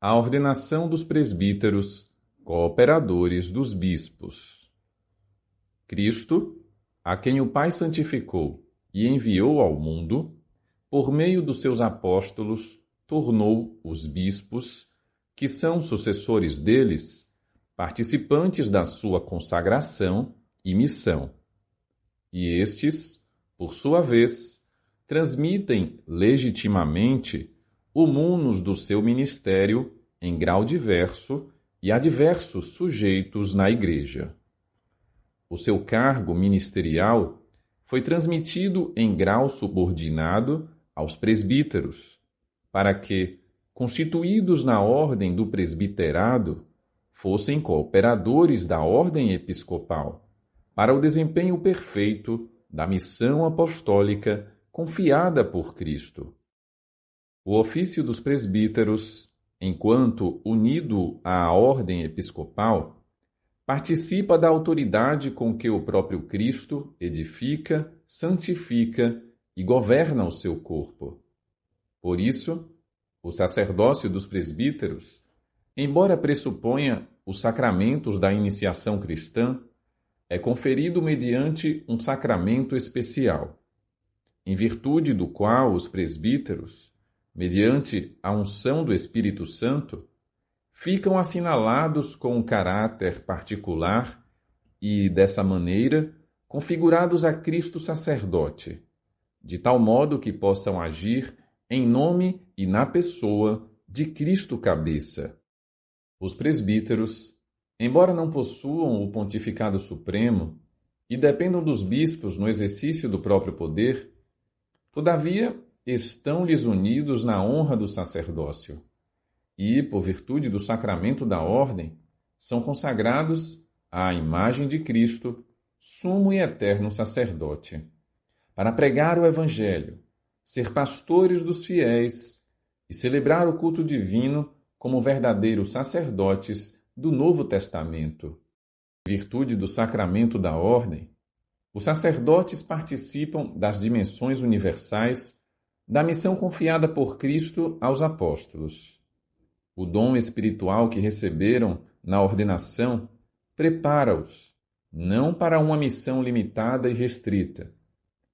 A ordenação dos presbíteros, cooperadores dos bispos. Cristo, a quem o Pai santificou e enviou ao mundo, por meio dos seus apóstolos, tornou os bispos, que são sucessores deles, participantes da sua consagração e missão. E estes, por sua vez, transmitem legitimamente o munus do seu ministério em grau diverso e a diversos sujeitos na Igreja. O seu cargo ministerial foi transmitido em grau subordinado aos presbíteros, para que, constituídos na ordem do presbiterado, fossem cooperadores da ordem episcopal, para o desempenho perfeito da missão apostólica confiada por Cristo. O ofício dos presbíteros, enquanto unido à ordem episcopal, participa da autoridade com que o próprio Cristo edifica, santifica e governa o seu corpo. Por isso, o sacerdócio dos presbíteros, embora pressuponha os sacramentos da iniciação cristã, é conferido mediante um sacramento especial, em virtude do qual os presbíteros, mediante a unção do Espírito Santo, ficam assinalados com um caráter particular e, dessa maneira, configurados a Cristo sacerdote, de tal modo que possam agir em nome e na pessoa de Cristo cabeça. Os presbíteros, embora não possuam o pontificado supremo e dependam dos bispos no exercício do próprio poder, todavia estão-lhes unidos na honra do sacerdócio e, por virtude do sacramento da ordem, são consagrados à imagem de Cristo, sumo e eterno sacerdote, para pregar o Evangelho, ser pastores dos fiéis e celebrar o culto divino como verdadeiros sacerdotes do Novo Testamento. Em virtude do sacramento da ordem, os sacerdotes participam das dimensões universais da missão confiada por Cristo aos apóstolos. O dom espiritual que receberam na ordenação prepara-os, não para uma missão limitada e restrita,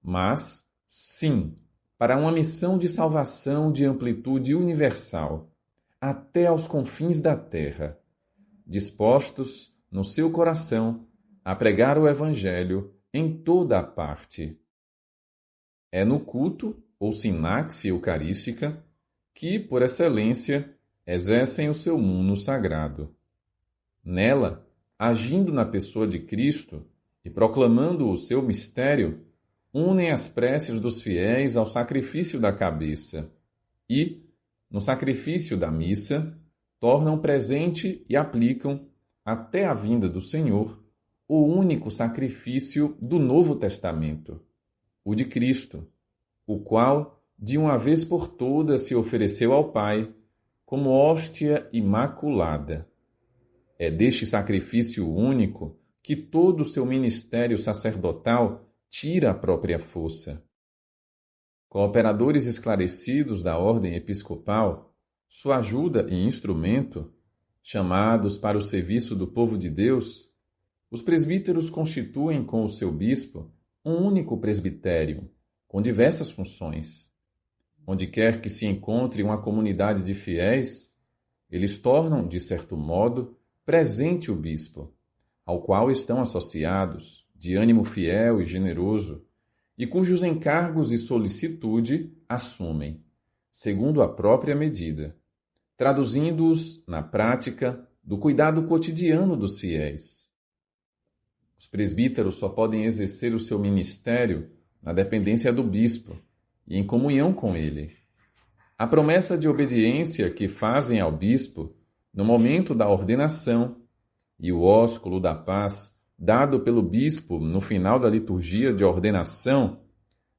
mas, sim, para uma missão de salvação de amplitude universal, até aos confins da terra, dispostos, no seu coração, a pregar o Evangelho em toda a parte. É no culto, ou sinaxe eucarística, que, por excelência, exercem o seu mundo sagrado. Nela, agindo na pessoa de Cristo e proclamando o seu mistério, unem as preces dos fiéis ao sacrifício da cabeça e, no sacrifício da missa, tornam presente e aplicam, até a vinda do Senhor, o único sacrifício do Novo Testamento, o de Cristo, o qual, de uma vez por todas, se ofereceu ao Pai como hóstia imaculada. É deste sacrifício único que todo o seu ministério sacerdotal tira a própria força. Cooperadores esclarecidos da ordem episcopal, sua ajuda e instrumento, chamados para o serviço do povo de Deus, os presbíteros constituem com o seu bispo um único presbitério, com diversas funções. Onde quer que se encontre uma comunidade de fiéis, eles tornam, de certo modo, presente o bispo, ao qual estão associados, de ânimo fiel e generoso, e cujos encargos e solicitude assumem, segundo a própria medida, traduzindo-os, na prática, do cuidado cotidiano dos fiéis. Os presbíteros só podem exercer o seu ministério na dependência do bispo e em comunhão com ele. A promessa de obediência que fazem ao bispo no momento da ordenação e o ósculo da paz dado pelo bispo no final da liturgia de ordenação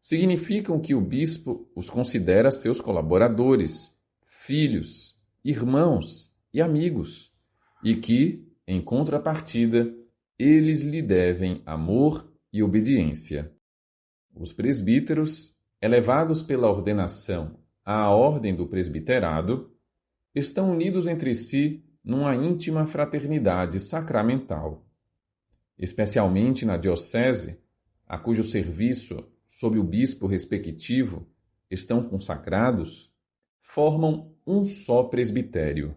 significam que o bispo os considera seus colaboradores, filhos, irmãos e amigos, e que, em contrapartida, eles lhe devem amor e obediência. Os presbíteros, elevados pela ordenação à ordem do presbiterado, estão unidos entre si numa íntima fraternidade sacramental. Especialmente na diocese, a cujo serviço, sob o bispo respectivo, estão consagrados, formam um só presbitério.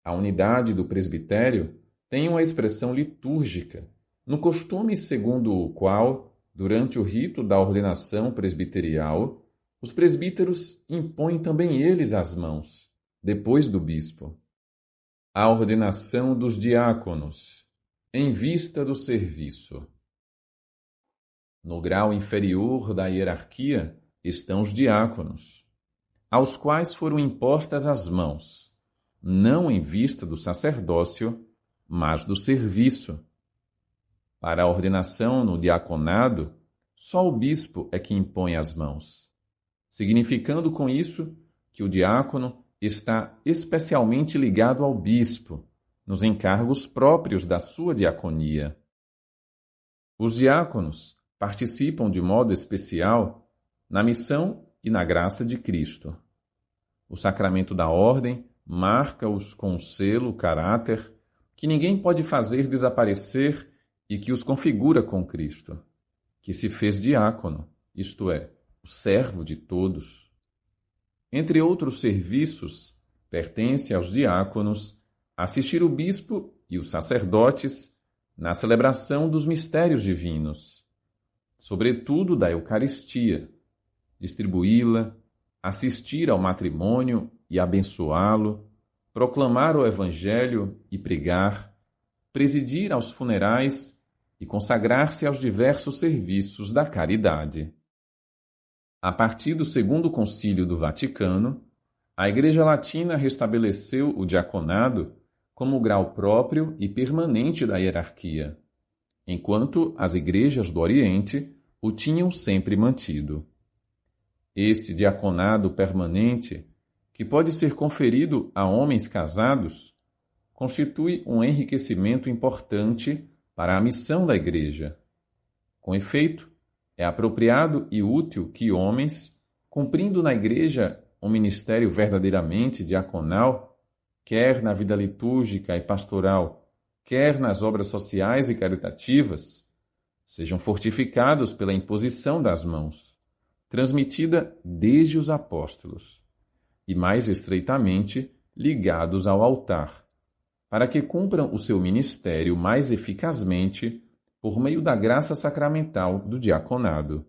A unidade do presbitério tem uma expressão litúrgica, no costume segundo o qual, durante o rito da ordenação presbiterial, os presbíteros impõem também eles as mãos, depois do bispo. A ordenação dos diáconos, em vista do serviço. No grau inferior da hierarquia estão os diáconos, aos quais foram impostas as mãos, não em vista do sacerdócio, mas do serviço. Para a ordenação no diaconado, só o bispo é que impõe as mãos, significando com isso que o diácono está especialmente ligado ao bispo, nos encargos próprios da sua diaconia. Os diáconos participam de modo especial na missão e na graça de Cristo. O sacramento da ordem marca-os com um selo, caráter, que ninguém pode fazer desaparecer e que os configura com Cristo, que se fez diácono, isto é, o servo de todos. Entre outros serviços, pertence aos diáconos assistir o bispo e os sacerdotes na celebração dos mistérios divinos, sobretudo da Eucaristia, distribuí-la, assistir ao matrimônio e abençoá-lo, proclamar o Evangelho e pregar, presidir aos funerais e consagrar-se aos diversos serviços da caridade. A partir do Segundo Concílio do Vaticano, a Igreja Latina restabeleceu o diaconado como grau próprio e permanente da hierarquia, enquanto as igrejas do Oriente o tinham sempre mantido. Esse diaconado permanente, que pode ser conferido a homens casados, constitui um enriquecimento importante para a missão da Igreja. Com efeito, é apropriado e útil que homens, cumprindo na Igreja um ministério verdadeiramente diaconal, quer na vida litúrgica e pastoral, quer nas obras sociais e caritativas, sejam fortificados pela imposição das mãos, transmitida desde os apóstolos, e mais estreitamente ligados ao altar, para que cumpram o seu ministério mais eficazmente por meio da graça sacramental do diaconado.